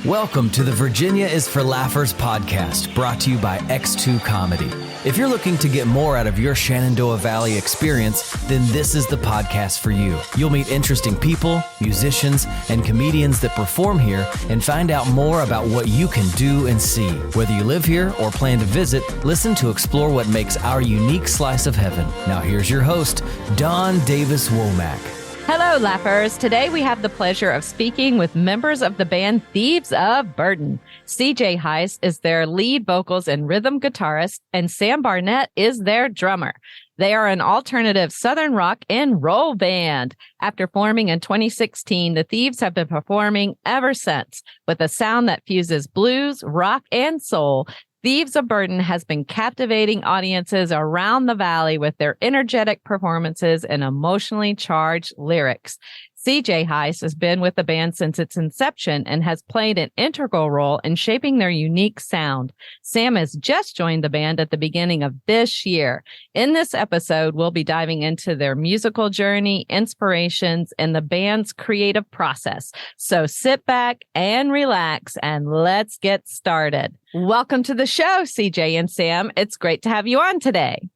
Welcome to the Virginia is for Laughers podcast, brought to you by X2 Comedy. If you're looking to get more out of your Shenandoah Valley experience, then this is the podcast for you. You'll meet interesting people, musicians, and comedians that perform here and find out more about what you can do and see. Whether you live here or plan to visit, listen to explore what makes our unique slice of heaven. Now here's your host, Don Davis Womack. Hello, Laughers. Today we have the pleasure of speaking with members of the band Thieves of Burden. CJ Heiss is their lead vocals and rhythm guitarist, and Sam Barnett is their drummer. They are an alternative Southern rock and roll band. After forming in 2016, the Thieves have been performing ever since with a sound that fuses blues, rock, and soul. Thieves of Burden has been captivating audiences around the valley with their energetic performances and emotionally charged lyrics. CJ Heiss has been with the band since its inception and has played an integral role in shaping their unique sound. Sam has just joined the band at the beginning of this year. In this episode, we'll be diving into their musical journey, inspirations, and the band's creative process. So sit back and relax, and let's get started. Welcome to the show, CJ and Sam. It's great to have you on today.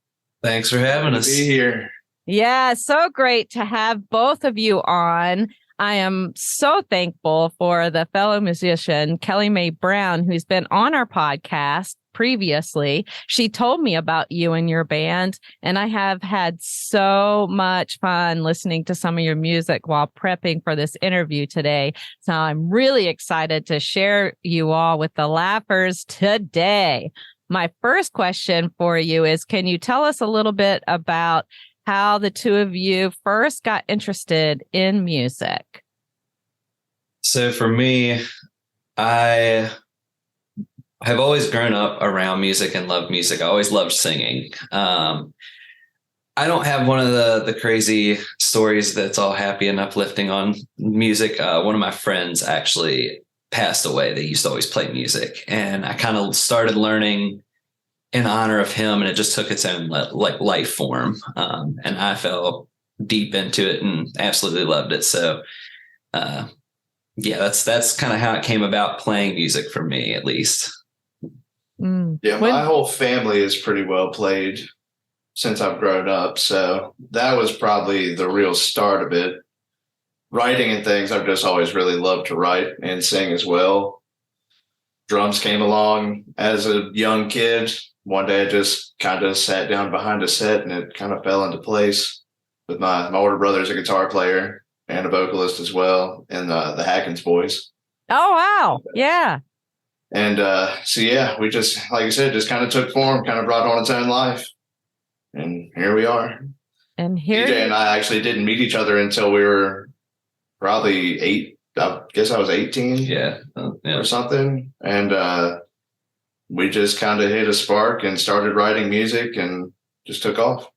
Thanks for having us. Be here. Yeah, so great to have both of you on. I am so thankful for the fellow musician, Kelly Mae Brown, who's been on our podcast previously. She told me about you and your band, and I have had so much fun listening to some of your music while prepping for this interview today. So I'm really excited to share you all with the Laughers today. My first question for you is, can you tell us a little bit about how the two of you first got interested in music? So for me, I have always grown up around music and loved music. I always loved singing. I don't have one of the crazy stories that's all happy and uplifting on music. One of my friends actually passed away. They used to always play music, and I kind of started learning in honor of him, and it just took its own life form. And I fell deep into it and absolutely loved it. So, that's kind of how it came about, playing music for me, at least. Yeah, my whole family is pretty well played since I've grown up. So that was probably the real start of it. Writing and things, I've just always really loved to write and sing as well. Drums came along as a young kid. One day I just kind of sat down behind a set and it kind of fell into place. With my older brother's a guitar player and a vocalist as well, and the Hackins Boys. Oh, wow. Yeah. And we just, like you said, just kind of took form, kind of brought on its own life. And here we are. And here DJ and I actually didn't meet each other until we were probably 8. I guess I was 18 or something. And we just kind of hit a spark and started writing music and just took off.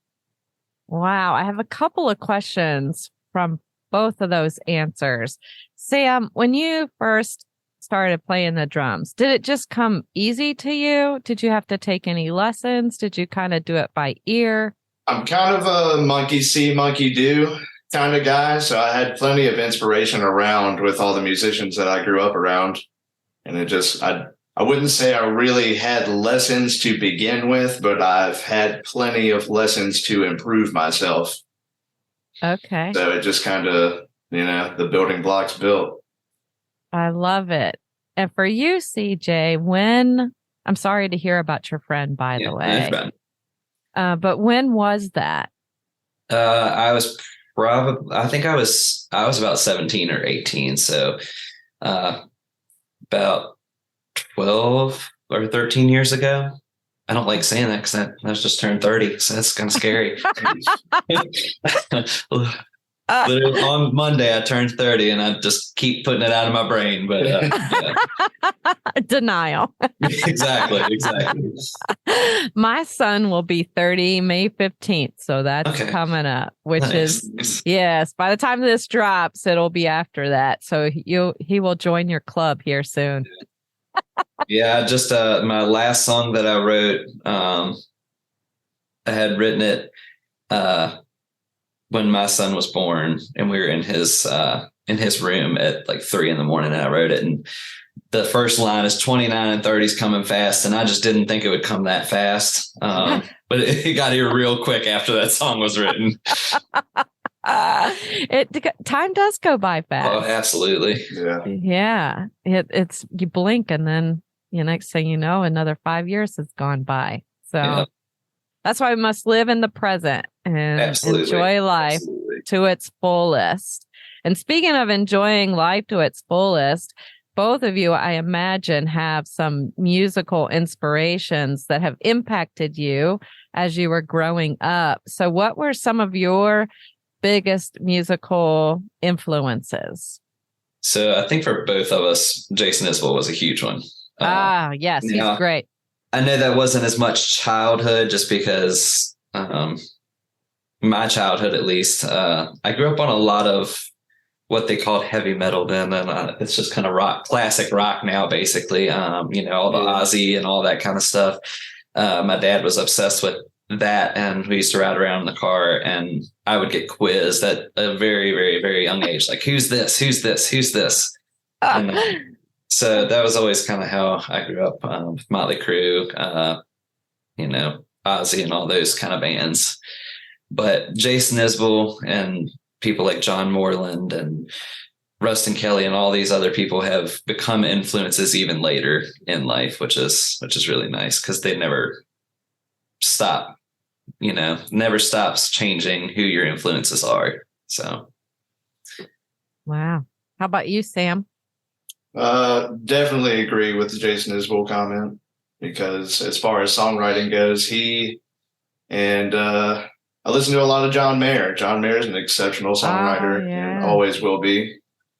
Wow. I have a couple of questions from both of those answers. Sam, when you first started playing the drums, did it just come easy to you? Did you have to take any lessons? Did you kind of do it by ear? I'm kind of a monkey see, monkey do kind of guy. So I had plenty of inspiration around with all the musicians that I grew up around. And it just, I wouldn't say I really had lessons to begin with, but I've had plenty of lessons to improve myself. Okay. So it just kind of, the building blocks built. I love it. And for you, CJ, I'm sorry to hear about your friend, by the way. But when was that? I was I think I was about 17 or 18. So about 12 or 13 years ago. I don't like saying that because I just turned 30. So that's kind of scary. Literally on Monday, I turned 30, and I just keep putting it out of my brain. But Denial. Exactly. My son will be 30 May 15th. So that's coming up, which is, yes, by the time this drops, it'll be after that. So he will join your club here soon. Yeah, just my last song that I wrote, I had written it when my son was born, and we were in his in his room at like 3 a.m. and I wrote it. And the first line is 29 and 30s coming fast. And I just didn't think it would come that fast. But it got here real quick after that song was written. Time does go by fast. Oh, absolutely. Yeah. It's you blink and then next thing you know, another 5 years has gone by. So that's why we must live in the present and enjoy life to its fullest. And speaking of enjoying life to its fullest, both of you, I imagine, have some musical inspirations that have impacted you as you were growing up. So what were some of your biggest musical influences? So I think for both of us, Jason Isbell was a huge one. Yes, he's great. I know that wasn't as much childhood just because my childhood, at least, I grew up on a lot of what they called heavy metal then. And it's just kind of rock, classic rock now, basically, all the Ozzy and all that kind of stuff. My dad was obsessed with that. And we used to ride around in the car and I would get quizzed at a very, very, very young age. Like, who's this? Who's this? Who's this? So that was always kind of how I grew up with Motley Crue, Ozzy and all those kind of bands. But Jason Isbell and people like John Moreland and Rustin Kelly and all these other people have become influences even later in life, which is really nice because they never stop, never stops changing who your influences are. So. Wow. How about you, Sam? Definitely agree with the Jason Isbell comment because as far as songwriting goes, I listen to a lot of John Mayer. John Mayer is an exceptional songwriter and always will be.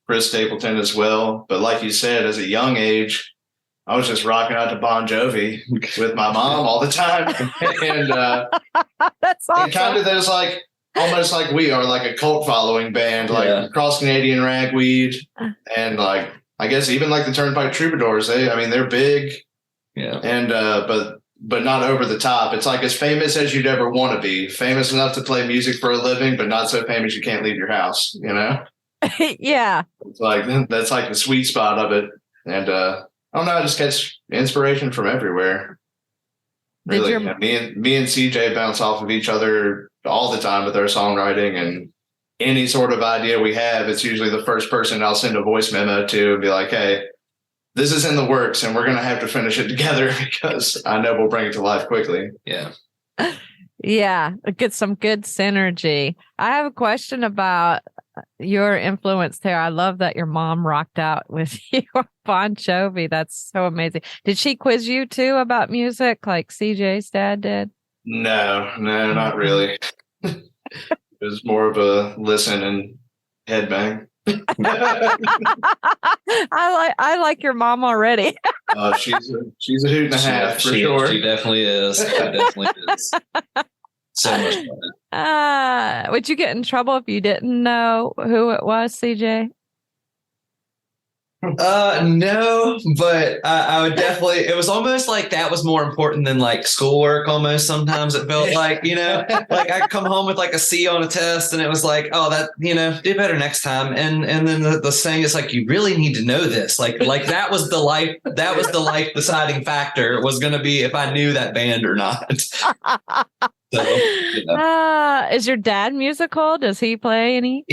Chris Stapleton as well. But like you said, as a young age, I was just rocking out to Bon Jovi with my mom all the time. And that's awesome. And kind of there's like almost like we are like a cult following band, like Cross Canadian Ragweed and like I guess even like the Turnpike Troubadours. They're big. Yeah. And but not over the top. It's like as famous as you'd ever want to be. Famous enough to play music for a living, but not so famous you can't leave your house, Yeah. It's like that's like the sweet spot of it. And I don't know, I just catch inspiration from everywhere. Really. Me and CJ bounce off of each other all the time with our songwriting, and any sort of idea we have, it's usually the first person I'll send a voice memo to and be like, hey, this is in the works and we're going to have to finish it together because I know we'll bring it to life quickly. Yeah. Yeah. Get some good synergy. I have a question about your influence there. I love that your mom rocked out with you on Bon Jovi. That's so amazing. Did she quiz you too about music like CJ's dad did? No, not really. It was more of a listen and headbang. I like your mom already. She's a hoot and a half for sure. She definitely is. So much fun. Would you get in trouble if you didn't know who it was, CJ? No, but I would definitely, it was almost like that was more important than like schoolwork almost. Sometimes it felt like, like I come home with like a C on a test and it was like, oh, that, do better next time. And then the saying is like, you really need to know this. Like that was the life deciding factor was going to be if I knew that band or not. So, is your dad musical? Does he play any?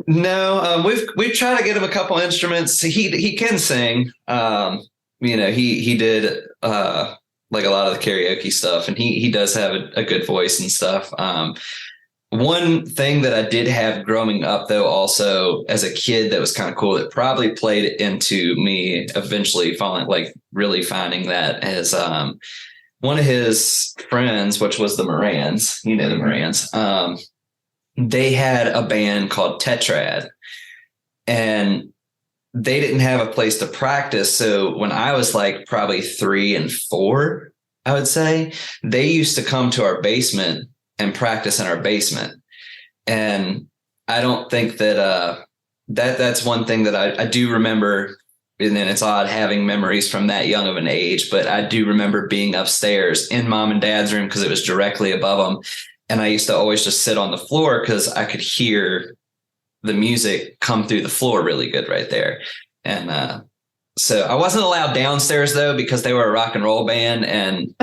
No, we've tried to get him a couple instruments. He can sing. He did like a lot of the karaoke stuff, and he does have a good voice and stuff. One thing that I did have growing up, though, also as a kid, that was kind of cool. That probably played into me eventually really finding that as one of his friends, which was the Morans, the Morans, they had a band called Tetrad, and they didn't have a place to practice. So when I was like probably 3 and 4, I would say, they used to come to our basement and practice in our basement. And I don't think that that's one thing that I do remember. And then it's odd having memories from that young of an age, but I do remember being upstairs in mom and dad's room because it was directly above them. And I used to always just sit on the floor because I could hear the music come through the floor really good right there. And so I wasn't allowed downstairs though, because they were a rock and roll band, and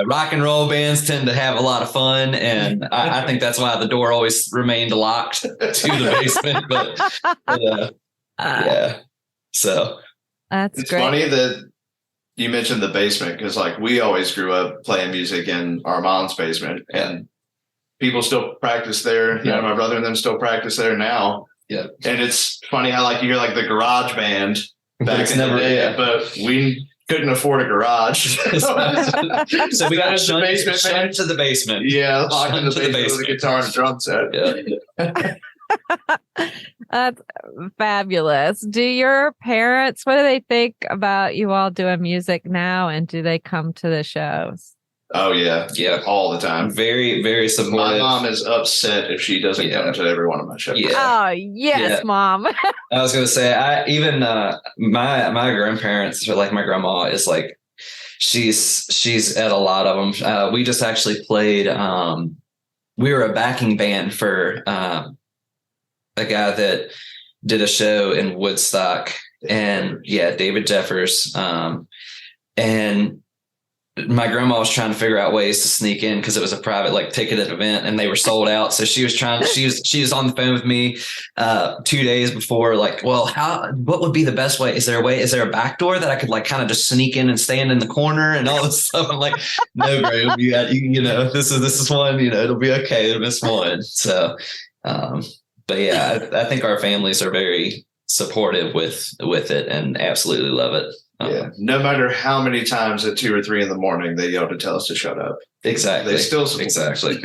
rock and roll bands tend to have a lot of fun. And I think that's why the door always remained locked to the basement. But yeah, so it's great. Funny that you mentioned the basement, because like we always grew up playing music in our mom's basement, and people still practice there. You know, my brother and them still practice there now. Yeah, and it's funny how like you hear like the garage band back in the day, but we couldn't afford a garage. So we got shunned to the basement. Yeah, locked in the basement with a guitar and a drum set. Yeah. That's fabulous. Do your parents, what do they think about you all doing music now? And do they come to the shows? Oh, yeah. Yeah. All the time. Very, very supportive. My mom is upset if she doesn't come to every one of my shows. Yeah. Oh, yes, Mom. I was going to say, my grandparents, or like my grandma is like, she's at a lot of them. We just actually played, we were a backing band for a guy that did a show in Woodstock, and David Jeffers. And my grandma was trying to figure out ways to sneak in, because it was a private, like, ticketed event, and they were sold out. So she was she was on the phone with me 2 days before, like, well, what would be the best way? Is there a back door that I could like kind of just sneak in and stand in the corner and all this stuff? I'm like, no, bro, this is one, it'll be okay to miss one. So, but yeah, I think our families are very supportive with it and absolutely love it. Yeah. No matter how many times at 2 or 3 in the morning they yell to tell us to shut up. Exactly. They still support. Exactly.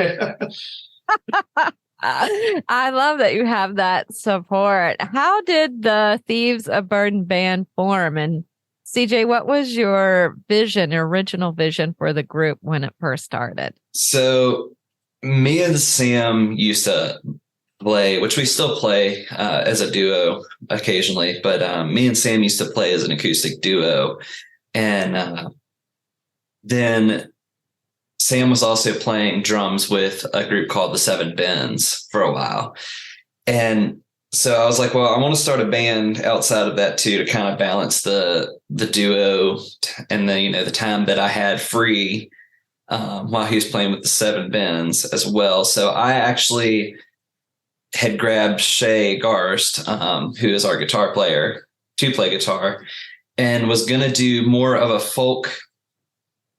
I love that you have that support. How did the Thieves of Burden band form? And CJ, what was your original vision for the group when it first started? So me and Sam used to play, which we still play as a duo occasionally, but me and Sam used to play as an acoustic duo. And then Sam was also playing drums with a group called the Seven Bends for a while. And so I was like, well, I want to start a band outside of that too, to kind of balance the duo and the time that I had free while he was playing with the Seven Bends as well. So I actually had grabbed Shay Garst, who is our guitar player, to play guitar, and was going to do more of a folk,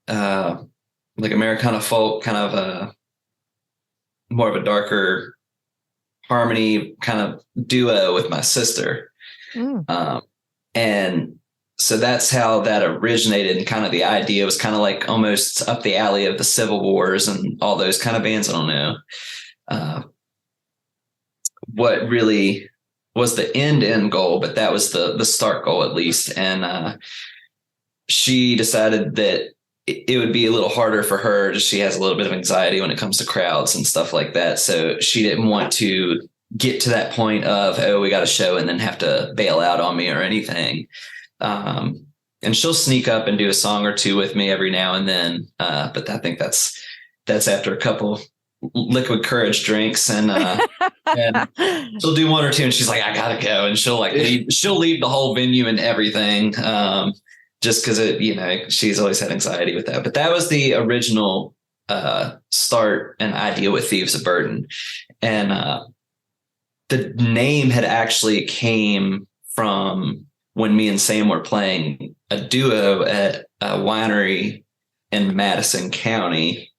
like Americana folk, kind of more of a darker harmony kind of duo with my sister. And so that's how that originated. And kind of the idea was kind of like almost up the alley of the Civil Wars and all those kind of bands. I don't know what really was the end goal, but that was the start goal at least. And she decided that it would be a little harder for her. She has a little bit of anxiety when it comes to crowds and stuff like that. So she didn't want to get to that point of, oh, we got a show and then have to bail out on me or anything. And she'll sneak up and do a song or two with me every now and then. But I think that's after a couple liquid courage drinks, and she'll do one or two and she's like, I gotta go, and she'll leave the whole venue and everything, just because she's always had anxiety with that. But that was the original start and idea with Thieves of Burden. And the name had actually came from when me and Sam were playing a duo at a winery in Madison County.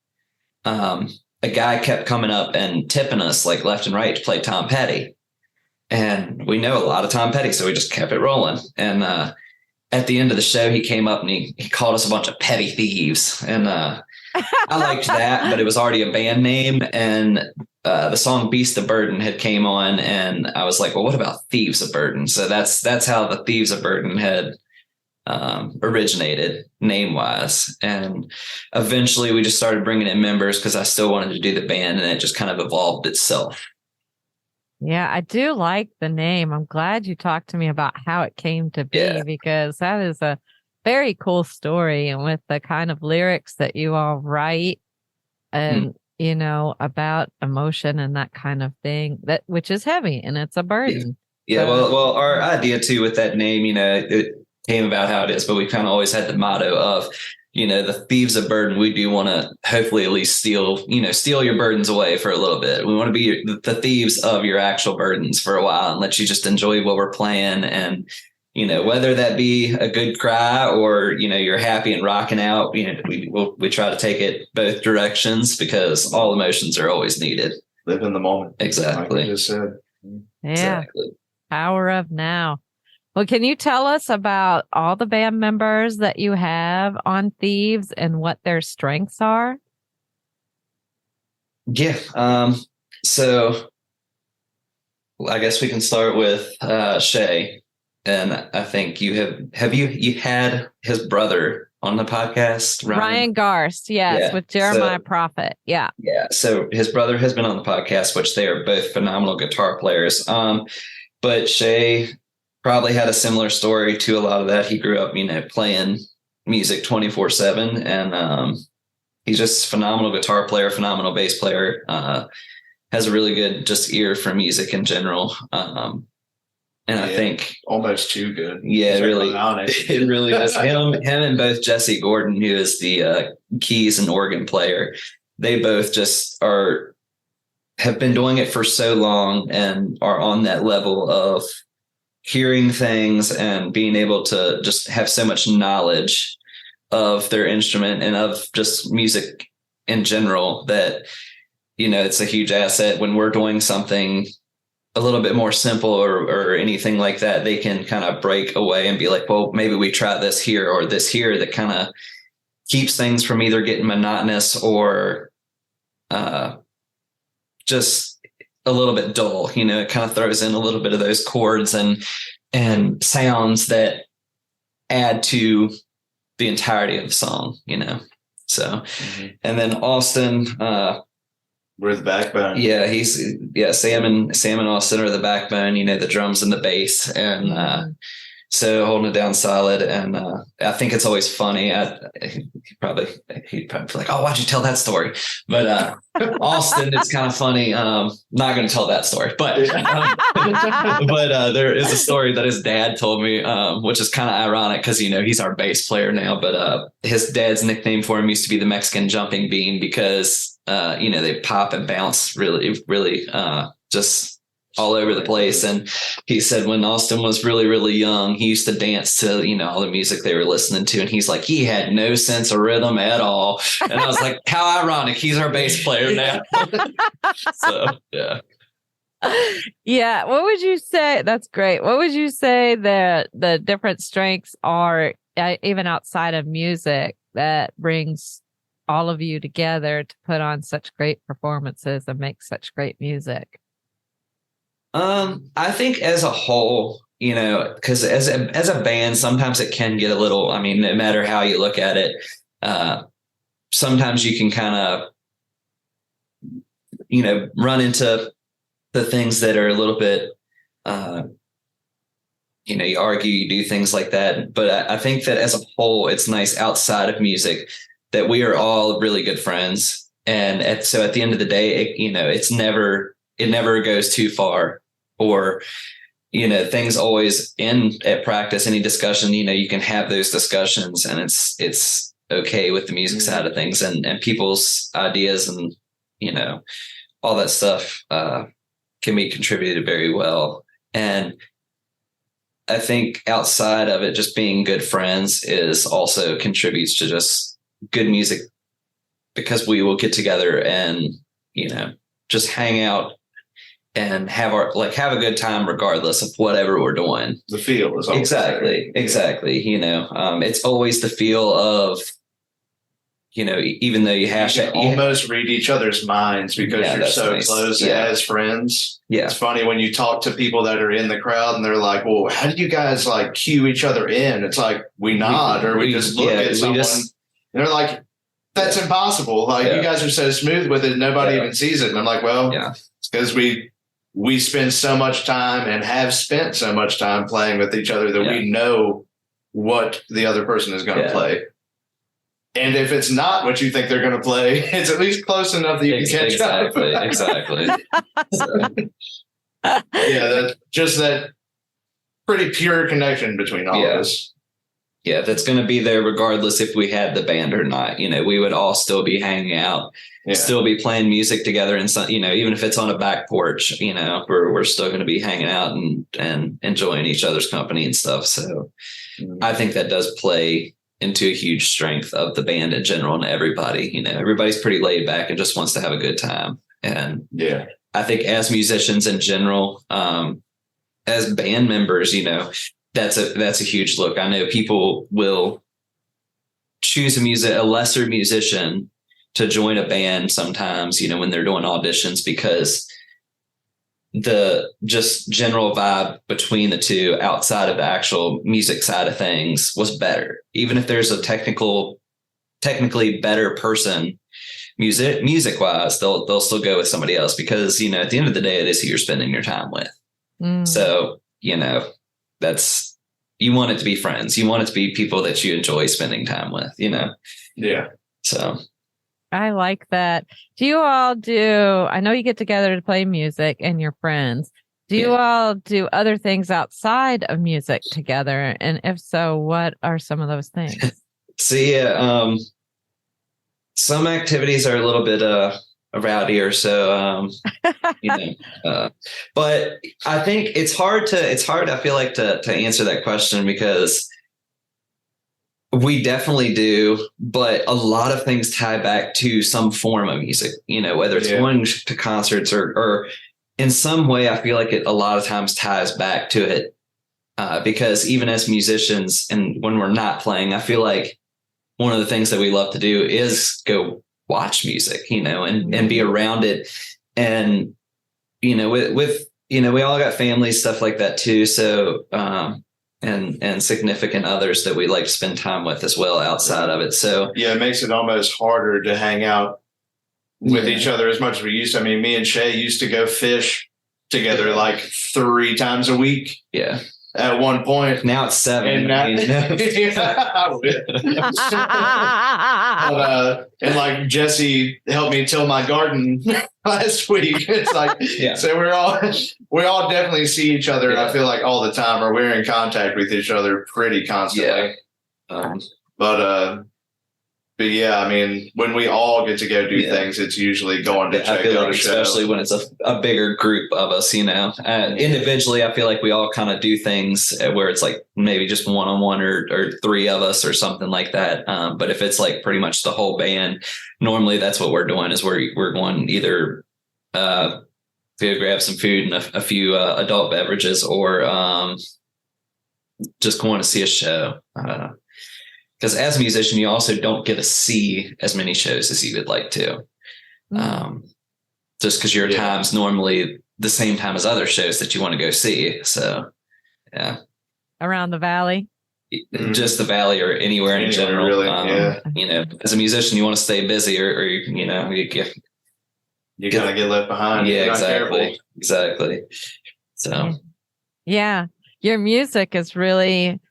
A guy kept coming up and tipping us like left and right to play Tom Petty. And we know a lot of Tom Petty, so we just kept it rolling. And at the end of the show, he came up and he called us a bunch of petty thieves. And I liked that, but it was already a band name. And the song Beast of Burden had came on, and I was like, well, what about Thieves of Burden? So that's how the Thieves of Burden had originated name wise. And eventually we just started bringing in members because I still wanted to do the band, and it just kind of evolved itself. Yeah, I do like the name. I'm glad you talked to me about how it came to be, because that is a very cool story. And with the kind of lyrics that you all write, and about emotion and that kind of thing, which is heavy and it's a burden. Yeah. Well, our idea too with that name, it came about how it is, but we kind of always had the motto of, the thieves of burden. We do want to hopefully at least steal your burdens away for a little bit. We want to be the thieves of your actual burdens for a while and let you just enjoy what we're playing. And, whether that be a good cry or, you're happy and rocking out, we try to take it both directions because all emotions are always needed. Live in the moment. Exactly. Like you just said. Yeah. Exactly. Power of now. Well, can you tell us about all the band members that you have on Thieves and what their strengths are? Yeah. So I guess we can start with Shay. And I think you you had his brother on the podcast, Ryan Garst, yes, with Jeremiah Prophet. Yeah. Yeah. So his brother has been on the podcast, which they are both phenomenal guitar players. But Shay probably had a similar story to a lot of that. He grew up, playing music 24/7, and he's just a phenomenal guitar player, phenomenal bass player, has a really good just ear for music in general. And I think almost too good. Yeah, it really is. Him and both Jesse Gordon, who is the keys and organ player, they both just have been doing it for so long and are on that level of hearing things and being able to just have so much knowledge of their instrument and of just music in general that, it's a huge asset when we're doing something a little bit more simple or anything like that. They can kind of break away and be like, well, maybe we try this here or this here, that kind of keeps things from either getting monotonous or just a little bit dull. It kind of throws in a little bit of those chords and sounds that add to the entirety of the song, So, And then Austin, we're the backbone. Yeah, Sam and Austin are the backbone, the drums and the bass, and so holding it down solid. And I think it's always funny. He'd probably be like, "Oh, why'd you tell that story?" But Austin, it's kind of funny. Not going to tell that story, but there is a story that his dad told me, which is kind of ironic because he's our bass player now. But his dad's nickname for him used to be the Mexican Jumping Bean because they pop and bounce really, really just all over the place. And he said when Austin was really, really young, he used to dance to, all the music they were listening to. And he's like, he had no sense of rhythm at all. And I was like, how ironic. He's our bass player now. So, yeah. Yeah. What would you say? That's great. What would you say that the different strengths are, even outside of music, that brings all of you together to put on such great performances and make such great music? I think as a whole, because as a band, sometimes it can get a little, no matter how you look at it, sometimes you can kind of, run into the things that are a little bit, you argue, you do things like that. But I think that as a whole, it's nice outside of music that we are all really good friends. And so at the end of the day, it never goes too far. Or, things always end at practice, any discussion, you can have those discussions and it's okay with the music side of things and people's ideas and, all that stuff can be contributed very well. And I think outside of it, just being good friends is also contributes to just good music because we will get together and, just hang out and have a good time regardless of whatever we're doing. The feel is always exactly. It's always the feel of, even though you almost read each other's minds because you're so nice. Close as friends. Yeah. It's funny when you talk to people that are in the crowd and they're like, well, how do you guys cue each other in? It's like we nod or we just look at someone and they're like, that's impossible. You guys are so smooth with it. Nobody even sees it. And I'm like, well, it's because we spend so much time and have spent so much time playing with each other that we know what the other person is going to play. And if it's not what you think they're going to play, it's at least close enough that you can catch up. Exactly. So, that's just that pretty pure connection between all of us. Yeah, that's going to be there regardless if we had the band or not. We would all still be hanging out, still be playing music together, and even if it's on a back porch, we're still going to be hanging out and enjoying each other's company and stuff. So I think that does play into a huge strength of the band in general and everybody. Everybody's pretty laid back and just wants to have a good time. And I think as musicians in general, as band members, that's a huge look. I know people will choose a lesser musician to join a band sometimes, when they're doing auditions, because the just general vibe between the two outside of the actual music side of things was better. Even if there's a technically better person music wise, they'll still go with somebody else because, at the end of the day, it is who you're spending your time with. So, that's, you want it to be friends. You want it to be people that you enjoy spending time with, Yeah. So I like that. Do you all I know you get together to play music and you're friends. Do you all do other things outside of music together? And if so, what are some of those things? Some activities are a little bit rowdier, so but I think it's hard I feel like to answer that question, because we definitely do, but a lot of things tie back to some form of music, whether it's going to concerts or in some way. I feel like it a lot of times ties back to it, because even as musicians and when we're not playing, I feel like one of the things that we love to do is go watch music, and be around it. And, with we all got families, stuff like that too. So, and significant others that we like to spend time with as well outside of it. So it makes it almost harder to hang out with each other as much as we used to. I mean, me and Shay used to go fish together like 3 times a week. Yeah. At one point. Now it's 7. And and like Jesse helped me till my garden last week. It's like, so we all definitely see each other. I feel like all the time, or we're in contact with each other pretty constantly. But yeah, I mean, when we all get to go do things, it's usually going to check out a show. Especially when it's a bigger group of us, individually, I feel like we all kind of do things where it's like maybe just one-on-one or 3 of us or something like that. But if it's like pretty much the whole band, normally that's what we're doing, is we're going either go grab some food and a few adult beverages, or just going to see a show. Because as a musician, you also don't get to see as many shows as you would like to. Just because your time's normally the same time as other shows that you want to go see. So, yeah. Around the valley? Just the valley or anywhere in general. Really, as a musician, you want to stay busy or you kind of get left behind. Yeah, exactly. So, yeah, your music is really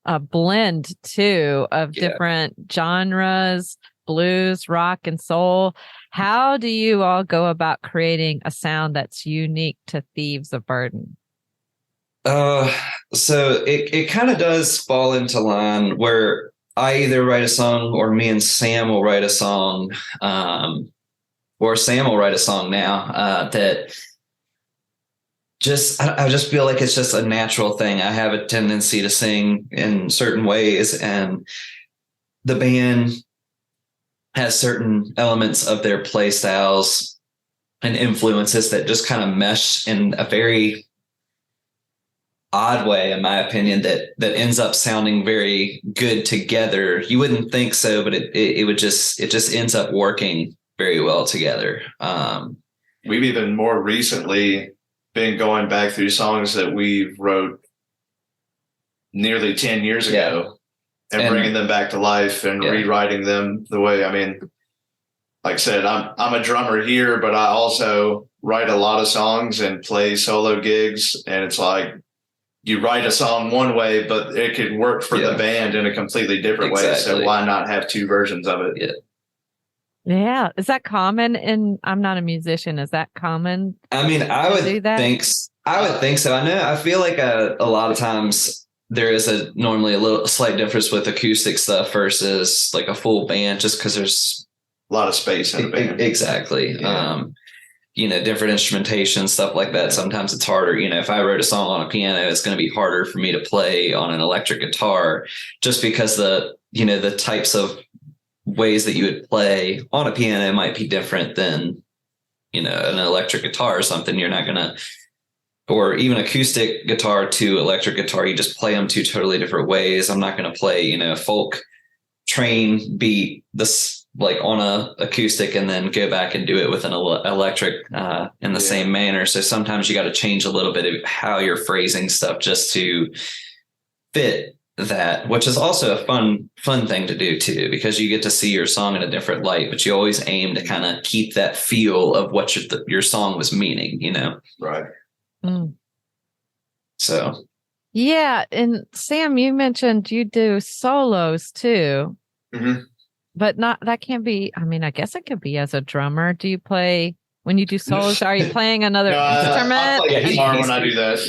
a blend too of different genres, blues, rock, and soul. How do you all go about creating a sound that's unique to Thieves of Burden? So it kind of does fall into line where I either write a song or me and Sam will write a song, or Sam will write a song now that I just feel like it's just a natural thing. I have a tendency to sing in certain ways, and the band has certain elements of their play styles and influences that just kind of mesh in a very odd way, in my opinion, that ends up sounding very good together. You wouldn't think so, but it just ends up working very well together. We've even more recently been going back through songs that we wrote nearly 10 years ago and bringing them back to life and rewriting them the way, I mean, like I said, I'm a drummer here, but I also write a lot of songs and play solo gigs. And it's like, you write a song one way, but it could work for the band in a completely different way. So why not have two versions of it? Yeah. Is that common? I'm not a musician. Is that common? I mean, I would think so. I feel like a lot of times there is normally a slight difference with acoustic stuff versus like a full band, just because there's a lot of space in a band. Exactly. Yeah. Different instrumentation, stuff like that. Sometimes it's harder. If I wrote a song on a piano, it's going to be harder for me to play on an electric guitar, just because the types of ways that you would play on a piano might be different than, an electric guitar or something. You're not going to, or even acoustic guitar to electric guitar, you just play them two totally different ways. I'm not going to play, a folk train beat this like on a acoustic and then go back and do it with an electric in the same manner. So sometimes you got to change a little bit of how you're phrasing stuff just to fit that, which is also a fun thing to do too, because you get to see your song in a different light, but you always aim to kind of keep that feel of what your song was meaning, Right. Mm. So. Yeah. And Sam, you mentioned you do solos too. Mm-hmm. But that can't be, I mean, I guess it could be as a drummer. Do you play, when you do solos, are you playing another instrument? I play guitar when I do that.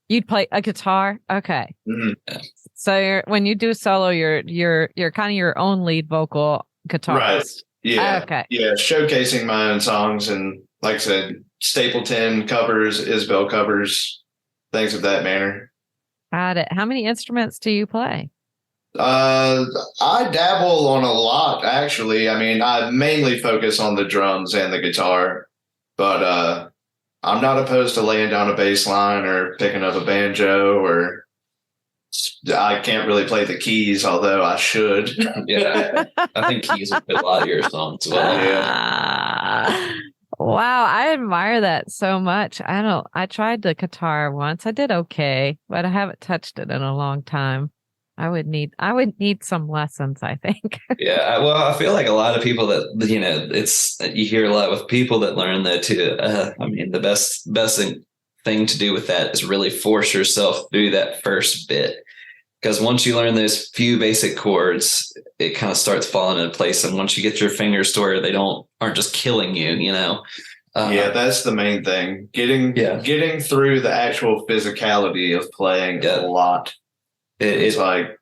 You'd play a guitar? Okay. Mm-hmm. So when you do a solo, you're kind of your own lead vocal guitarist. Right. Yeah. Okay. Yeah. Showcasing my own songs and, like I said, Stapleton covers, Isbell covers, things of that manner. Got it. How many instruments do you play? I dabble on a lot, actually. I mean, I mainly focus on the drums and the guitar, but I'm not opposed to laying down a bass line or picking up a banjo, or I can't really play the keys, although I should. Yeah, I think keys would fit a lot of your songs as well. Yeah. Wow, I admire that so much. I tried the guitar once. I did okay, but I haven't touched it in a long time. I would need some lessons, I think. Yeah. Well, I feel like a lot of people that, you hear a lot with people that learn that too. I mean, the best thing to do with that is really force yourself through that first bit. Because once you learn those few basic chords, it kind of starts falling into place. And once you get your fingers to where they aren't just killing you, yeah, that's the main thing. Getting through the actual physicality of playing a lot. It's like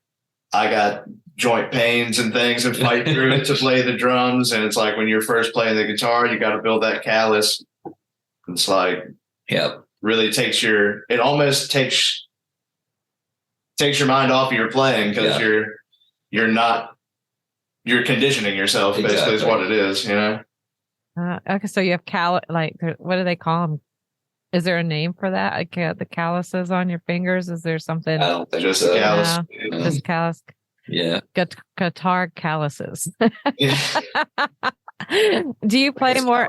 I got joint pains and things and fight through it to play the drums. And it's like when you're first playing the guitar, you got to build that callus. It's like, really it almost takes your mind off of your playing, because you're conditioning yourself, basically, is what it is, Okay, so you have what do they call them? Is there a name for that? Like, the calluses on your fingers? Is there something? I don't think just a callus. No, just callus. Yeah. Guitar calluses. Do you play more?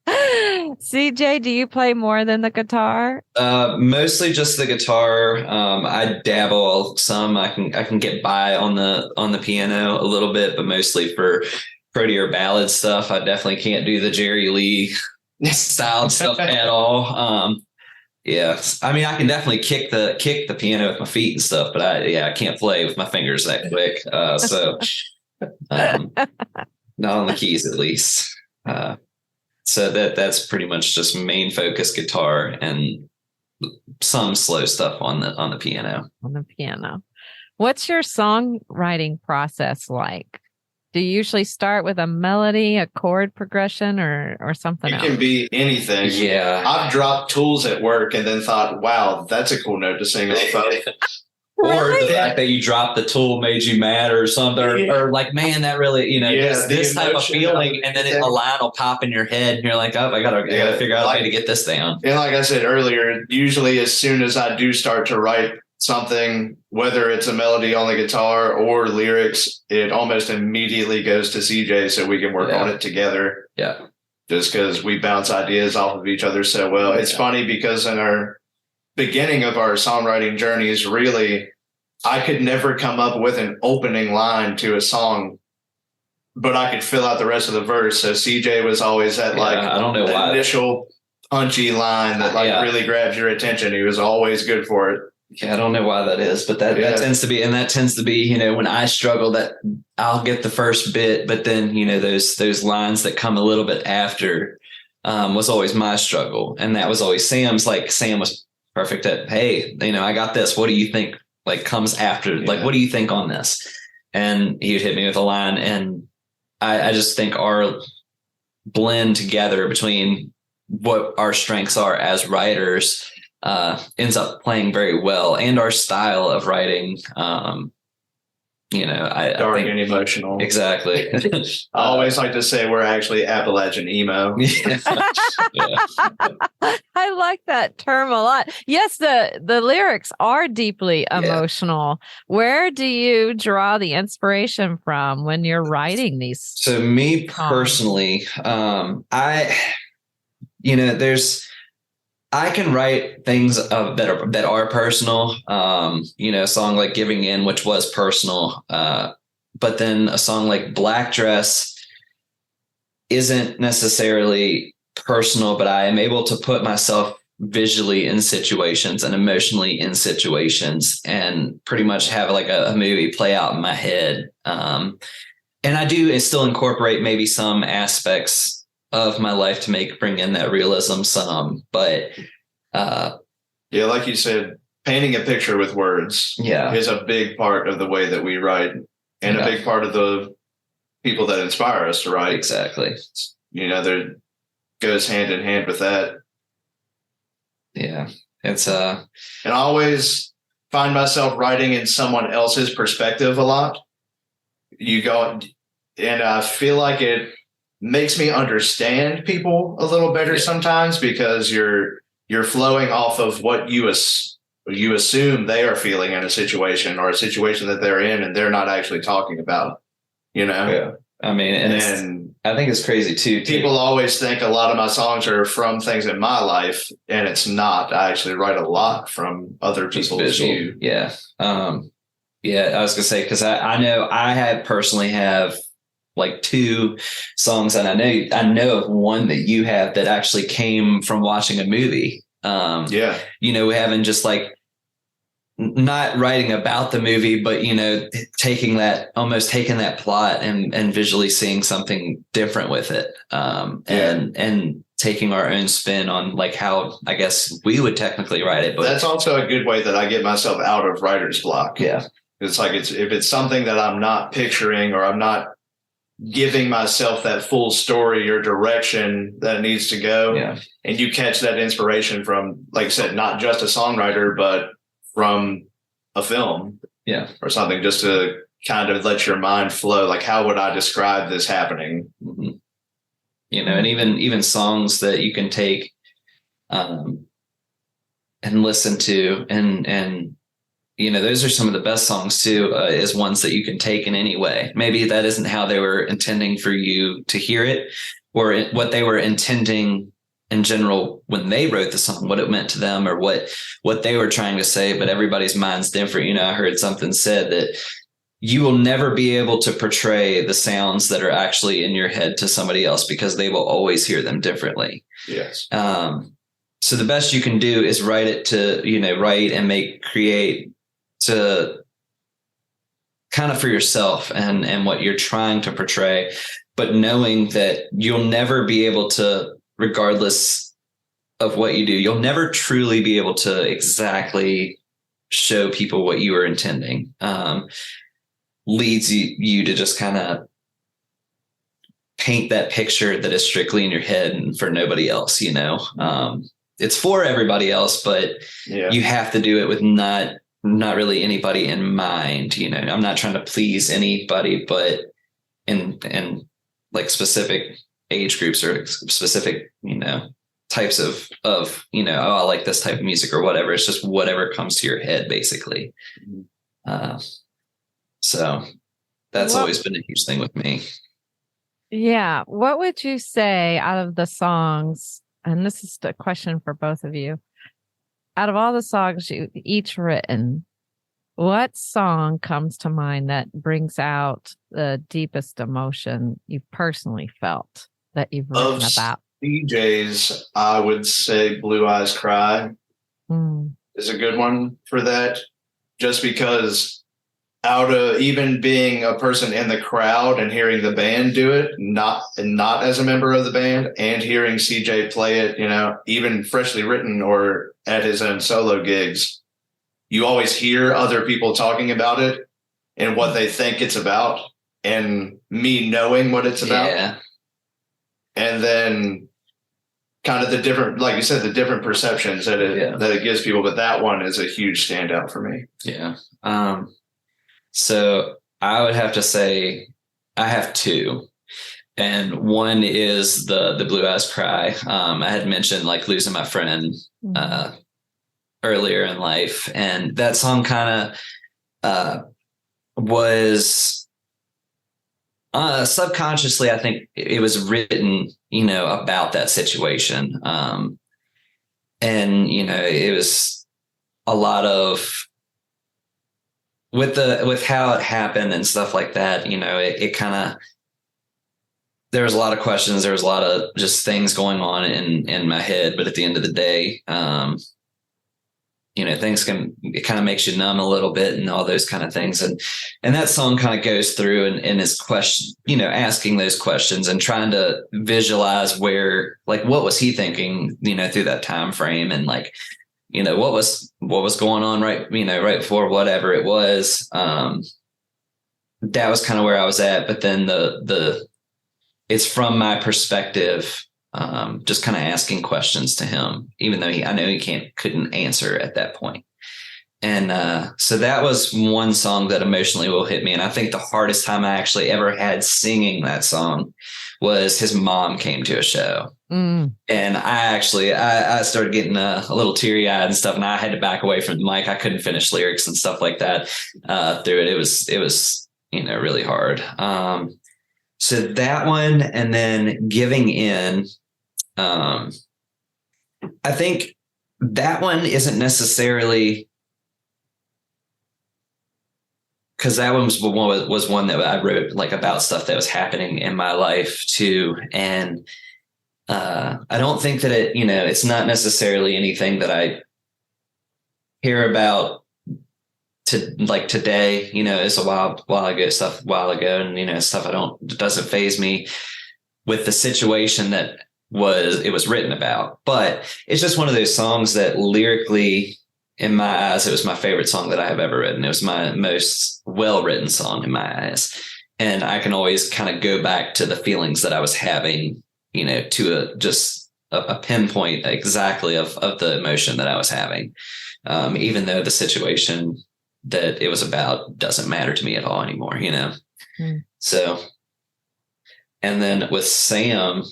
CJ, do you play more than the guitar? Mostly just the guitar. I dabble some. I can get by on the piano a little bit, but mostly for prettier ballad stuff. I definitely can't do the Jerry Lee style stuff at all. I mean, I can definitely kick the piano with my feet and stuff, but I can't play with my fingers that quick. So not on the keys, at least. So that's pretty much just main focus guitar and some slow stuff on the piano. On the piano. What's your songwriting process like? Do you usually start with a melody, a chord progression, or something else? It can be anything. Yeah. I've dropped tools at work and then thought, wow, that's a cool note to sing off of. Or the fact that you dropped the tool made you mad or something, or like, man, that really, this type of feeling, and then a line will pop in your head, and you're like, oh, I gotta figure out a way to get this down. And like I said earlier, usually as soon as I do start to write something, whether it's a melody on the guitar or lyrics, it almost immediately goes to CJ so we can work on it together. Yeah. Just because we bounce ideas off of each other so well. It's funny because in our beginning of our songwriting journeys, really, I could never come up with an opening line to a song, but I could fill out the rest of the verse. So CJ was always at I don't know why. initial punchy line that really grabs your attention. He was always good for it. Yeah, I don't know why that is, but that tends to be, you know, when I struggle, that I'll get the first bit, but then, you know, those lines that come a little bit after was always my struggle. And that was always Sam's. Like, Sam was perfect at, hey, you know, I got this. What do you think? Like, comes after, like, what do you think on this? And he would hit me with a line. And I just think our blend together between what our strengths are as writers ends up playing very well, and our style of writing, you know, dark I think, and emotional. Exactly. I always like to say we're actually Appalachian emo. Yeah. I like that term a lot. Yes, the lyrics are deeply emotional. Where do you draw the inspiration from when you're writing these? So me personally, I can write things that are personal. You know, a song like Giving In, which was personal. But then a song like Black Dress isn't necessarily personal, but I am able to put myself visually in situations and emotionally in situations and pretty much have like a movie play out in my head. And I do still incorporate maybe some aspects of my life to bring in that realism some, but like you said, painting a picture with words is a big part of the way that we write, and a big part of the people that inspire us to write. Exactly. You know, there goes hand in hand with that. Yeah. It's and I always find myself writing in someone else's perspective a lot. You go, and I feel like it makes me understand people a little better sometimes, because you're flowing off of what you assume they are feeling in a situation, or a situation that they're in and they're not actually talking about, you know? Yeah. I mean, and I think it's crazy too. People always think a lot of my songs are from things in my life, and it's not. I actually write a lot from other people's view. Yeah. I was gonna say, because I know I personally have like 2 songs, and I know of one that you have that actually came from watching a movie. You know, having just like not writing about the movie, but, you know, taking that plot and visually seeing something different with it. And taking our own spin on like how I guess we would technically write it. But that's also a good way that I get myself out of writer's block. Yeah. It's like, if it's something that I'm not picturing, or I'm not giving myself that full story or direction that it needs to go. And you catch that inspiration from, like I said, not just a songwriter, but from a film or something, just to kind of let your mind flow. Like, how would I describe this happening? Mm-hmm. You know, and even songs that you can take and listen to, and you know, those are some of the best songs too, is ones that you can take in any way. Maybe that isn't how they were intending for you to hear it, or what they were intending in general when they wrote the song, what it meant to them, or what they were trying to say. But everybody's mind's different. You know, I heard something said that you will never be able to portray the sounds that are actually in your head to somebody else, because they will always hear them differently. Yes. So the best you can do is write and create to kind of for yourself and what you're trying to portray, but knowing that you'll never be able to, regardless of what you do, you'll never truly be able to exactly show people what you were intending. Leads you to just kind of paint that picture that is strictly in your head and for nobody else, you know. It's for everybody else, but you have to do it with not really anybody in mind. You know, I'm not trying to please anybody, but in like specific age groups or specific, you know, types of, you know, I like this type of music or whatever. It's just whatever comes to your head, basically. So that's always been a huge thing with me. Yeah. What would you say out of the songs, and this is a question for both of you, out of all the songs you've each written, what song comes to mind that brings out the deepest emotion you've personally felt that you've written about? CJ's, I would say Blue Eyes Cry is a good one for that. Just because out of even being a person in the crowd and hearing the band do it, not as a member of the band, and hearing CJ play it, even freshly written or at his own solo gigs, you always hear other people talking about it and what they think it's about, and me knowing what it's about. Yeah. And then kind of the different, like you said, the different perceptions that it gives people. But that one is a huge standout for me. Yeah. So I would have to say I have two. And one is the Blue Eyes Cry. I had mentioned like losing my friend earlier in life. And that song kind of was subconsciously, I think it was written, about that situation. And, it was a lot of with how it happened and stuff like that, it kind of, there was a lot of questions. There was a lot of just things going on in my head. But at the end of the day, it kind of makes you numb a little bit and all those kind of things. And that song kind of goes through and is asking those questions and trying to visualize what was he thinking, through that time frame, and what was going on right before whatever it was. That was kind of where I was at. But then it's from my perspective, just kind of asking questions to him, even though I know he couldn't answer at that point. And so that was one song that emotionally will hit me. And I think the hardest time I actually ever had singing that song was his mom came to a show. And I started getting a little teary eyed and stuff. And I had to back away from the mic. I couldn't finish lyrics and stuff like that through it. It was really hard. So that one, and then Giving In, I think that one isn't necessarily, because that one was one that I wrote about stuff that was happening in my life too. And I don't think that it's not necessarily anything that I hear about today, it's a while ago, and stuff it doesn't faze me with the situation that it was written about. But it's just one of those songs that lyrically, in my eyes, it was my favorite song that I have ever written. It was my most well-written song in my eyes. And I can always kind of go back to the feelings that I was having, to a pinpoint exactly of the emotion that I was having, even though the situation that it was about doesn't matter to me at all anymore, So, and then with Sam,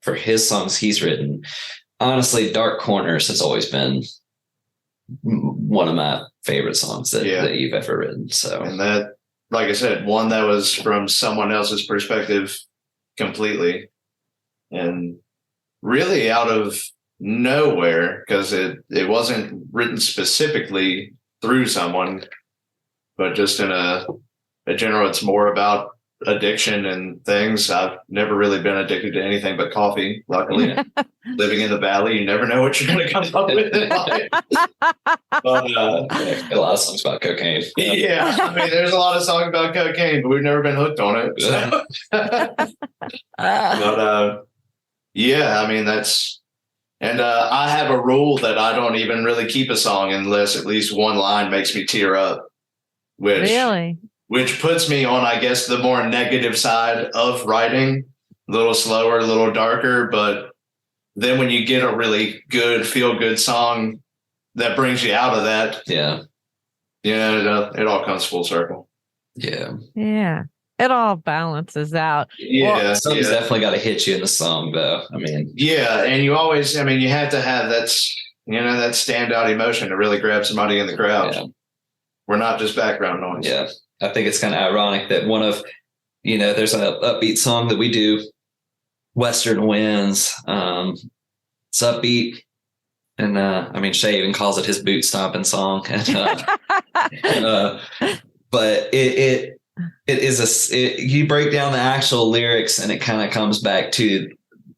for his songs he's written, honestly, Dark Corners has always been one of my favorite songs that you've ever written. So, and that, like I said, one that was from someone else's perspective completely, and really out of nowhere, because it wasn't written specifically through someone, but just in a general, it's more about addiction and things. I've never really been addicted to anything but coffee, luckily. Living in the valley, you never know what you're going to come up with in life. But a lot of songs about cocaine. Yeah, I mean, there's a lot of songs about cocaine, but we've never been hooked on it. So. But yeah, I mean, that's, and I have a rule that I don't even really keep a song unless at least one line makes me tear up, which puts me on, I guess, the more negative side of writing, a little slower, a little darker. But then when you get a really good, feel-good song that brings you out of that, it all comes full circle. Yeah. It all balances out. Yeah. Something's definitely got to hit you in the song, though. I mean, and you always, you have to have that standout emotion to really grab somebody in the crowd. Yeah. We're not just background noise. Yeah. I think it's kind of ironic that one of, there's an upbeat song that we do, Western Winds. It's upbeat. And Shay even calls it his boot stomping song. But it is you break down the actual lyrics and it kind of comes back to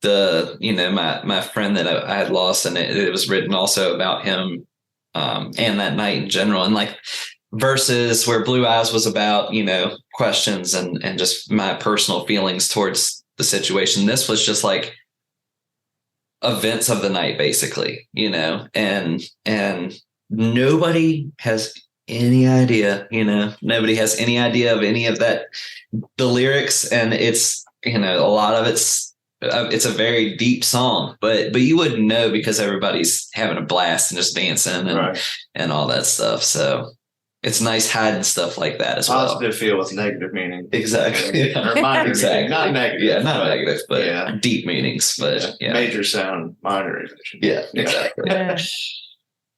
my friend that I had lost, and it was written also about him and that night in general, and like versus where Blue Eyes was about, questions and just my personal feelings towards the situation. This was just like events of the night, basically, and nobody has any idea, nobody has any idea of any of that, the lyrics. And it's, a lot of it's a very deep song, but you wouldn't know because everybody's having a blast and just dancing and all that stuff. So it's nice hiding stuff like that as well. Positive feel with negative meaning. Exactly. Or minor meaning, not negative. Yeah, not negative, but deep meanings. But major sound, minor emotion. Yeah, exactly.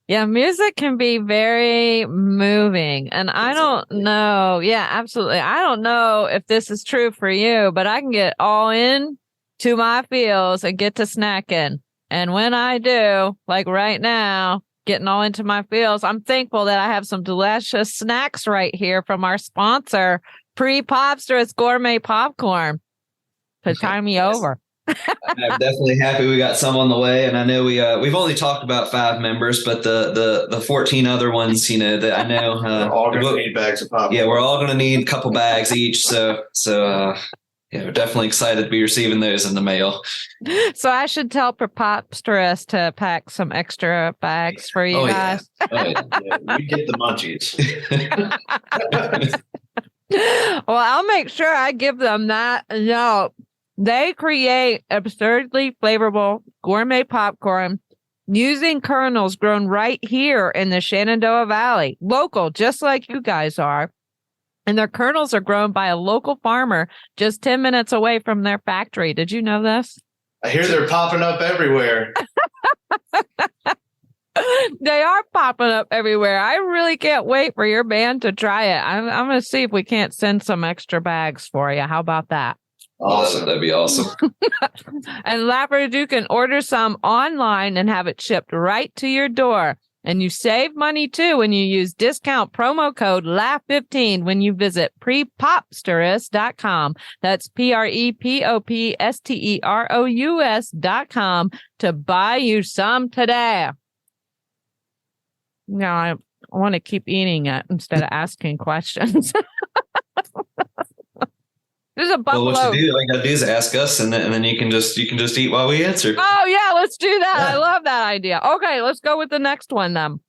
Yeah, music can be very moving. And I don't know. Yeah, absolutely. I don't know if this is true for you, but I can get all in to my feels and get to snacking. And when I do, like right now, getting all into my feels, I'm thankful that I have some delicious snacks right here from our sponsor, Pre-Popsterous Gourmet Popcorn, to tie me over. I'm definitely happy we got some on the way, and I know we've only talked about 5 members, but the 14 other ones, that I know we're all going to need bags of popcorn. Yeah, we're all going to need a couple bags each. So we're definitely excited to be receiving those in the mail. So I should tell Pre-Popsterous to pack some extra bags for you guys. Yeah. We get the munchies. Well, I'll make sure I give them that. No, they create absurdly flavorful gourmet popcorn using kernels grown right here in the Shenandoah Valley, local, just like you guys are. And their kernels are grown by a local farmer just 10 minutes away from their factory. Did you know this? I hear they're popping up everywhere. They are popping up everywhere. I really can't wait for your band to try it. I'm going to see if we can't send some extra bags for you. How about that? Awesome. That'd be awesome. And Lappers, you can order some online and have it shipped right to your door. And you save money, too, when you use discount promo code LAUGH15 when you visit prepopsterous.com. That's prepopsterous.com to buy you some today. Now, I want to keep eating it instead of asking questions. There's a buffalo. Well, what you gotta do is ask us, and then you can just eat while we answer. Oh yeah, let's do that. Yeah. I love that idea. Okay, let's go with the next one then.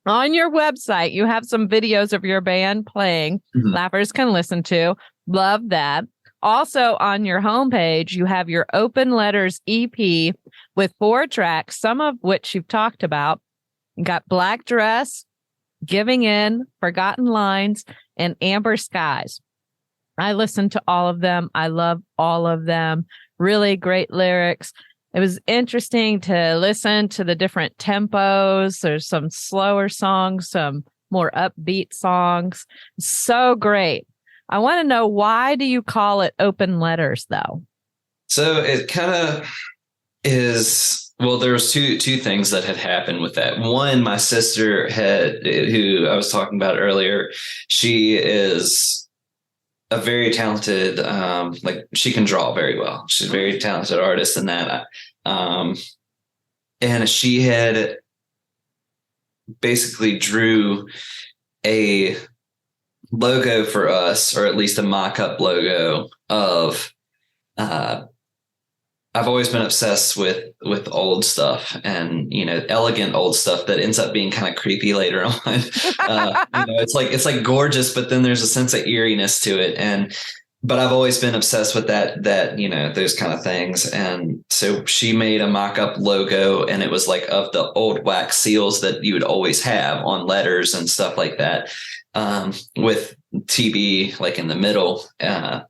On your website, you have some videos of your band playing. Lappers can listen to. Love that. Also, on your homepage, you have your Open Letters EP with 4 tracks, some of which you've talked about. You got Black Dress, Giving In, Forgotten Lines, and Amber Skies. I listened to all of them. I love all of them. Really great lyrics. It was interesting to listen to the different tempos. There's some slower songs, some more upbeat songs. So great. I want to know, why do you call it Open Letters, though? So it kind of is, well, there was two things that had happened with that. One, my sister who I was talking about earlier, she is a very talented, she can draw very well. She's a very talented artist in that. And she had basically drew a logo for us, or at least a mock-up logo of, I've always been obsessed with old stuff, and elegant old stuff that ends up being kind of creepy later on. It's like gorgeous, but then there's a sense of eeriness to it. But I've always been obsessed with that those kind of things. And so she made a mock-up logo, and it was like of the old wax seals that you would always have on letters and stuff like that, with TB like in the middle, and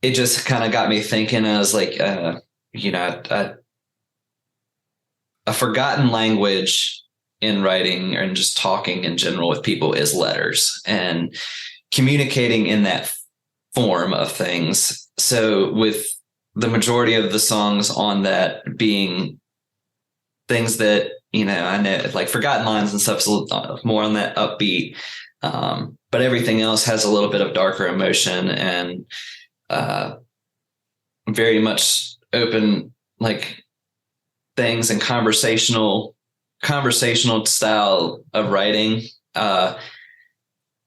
it just kind of got me thinking. I was like, a forgotten language in writing and just talking in general with people is letters, and communicating in that form of things. So with the majority of the songs on that being things that, I know, like Forgotten Lines and stuff, is a little more on that upbeat. But everything else has a little bit of darker emotion, and very much open, like things and conversational style of writing. I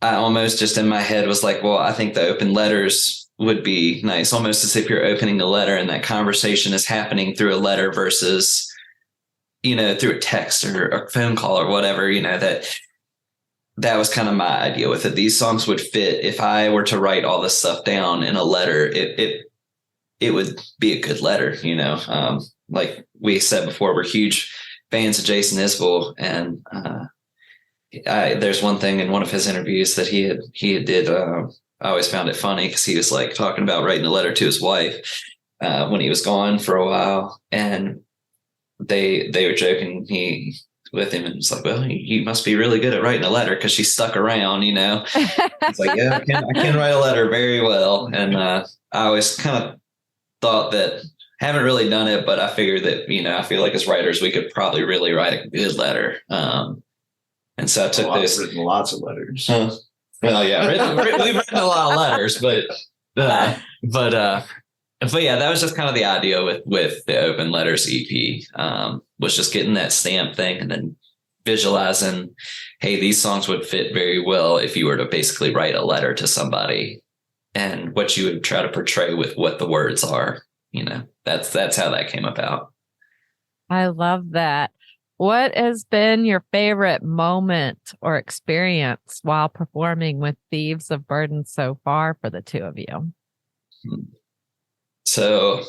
almost just in my head was like, well, I think the open letters would be nice, almost as if you're opening the letter and that conversation is happening through a letter versus, through a text or a phone call or whatever, that was kind of my idea with it. These songs would fit if I were to write all this stuff down in a letter. It would be a good letter, like we said before, we're huge fans of Jason Isbell, and there's one thing in one of his interviews that he did. I always found it funny because he was like talking about writing a letter to his wife when he was gone for a while, and they were joking with him, and it's like, well, you must be really good at writing a letter because she stuck around, It's like, yeah, I can write a letter very well, and I always kind of thought that. Haven't really done it, but I figured that, I feel like as writers, we could probably really write a good letter. And so I took I've written lots of letters. Well, yeah, we've written a lot of letters, but yeah, that was just kind of the idea with the Open Letters EP, was just getting that stamp thing and then visualizing, hey, these songs would fit very well if you were to basically write a letter to somebody and what you would try to portray with what the words are. That's how that came about. I love that. What has been your favorite moment or experience while performing with Thieves of Burden so far for the two of you? So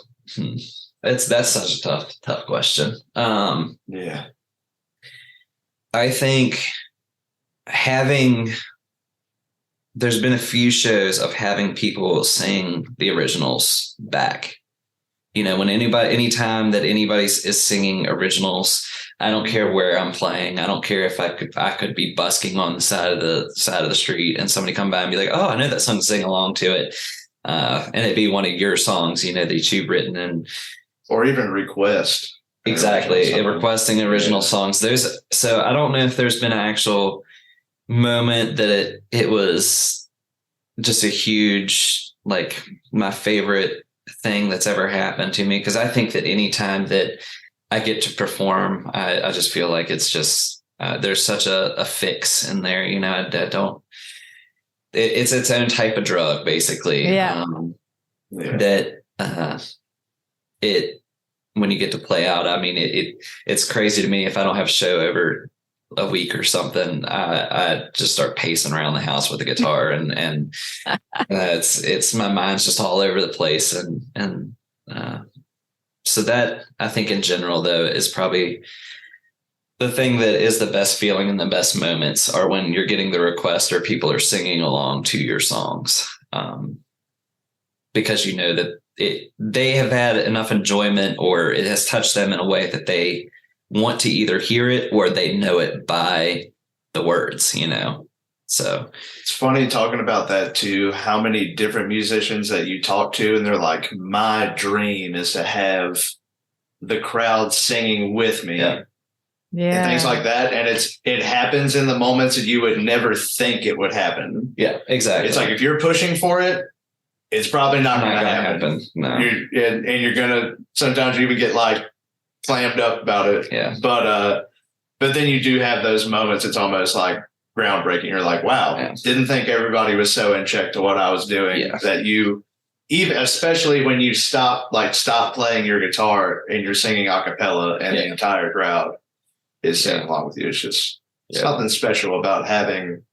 that's such a tough question. Yeah. I think there's been a few shows of having people sing the originals back. Anytime that anybody is singing originals, I don't care where I'm playing. I don't care if I could be busking on the side of the street and somebody come by and be like, oh, I know that song, sing along to it. And it'd be one of your songs, that you've written or even request. Exactly. Requesting original songs. So I don't know if there's been an actual moment that it was just a huge, like my favorite thing that's ever happened to me, because I think that anytime that I get to perform, I just feel like it's just there's such a fix in there. It's its own type of drug, basically. That when you get to play out, I mean, it's crazy to me. If I don't have a show over a week or something, I just start pacing around the house with the guitar, and it's my mind's just all over the place, and so that, I think in general though, is probably the thing that is the best feeling and the best moments are when you're getting the request or people are singing along to your songs, because that they have had enough enjoyment, or it has touched them in a way that they want to either hear it or they know it by the words, So it's funny talking about that too, how many different musicians that you talk to and they're like, my dream is to have the crowd singing with me. Yeah. And things like that. And it happens in the moments that you would never think it would happen. Yeah, exactly. It's like, if you're pushing for it, it's probably not going to happen. No. You're going to sometimes even get like clammed up about it. Yeah. But then you do have those moments. It's almost like groundbreaking. You're like, wow, didn't think everybody was so in check to what I was doing that you, even especially when you stop playing your guitar and you're singing a cappella and the entire crowd is singing along with you. It's just something special about having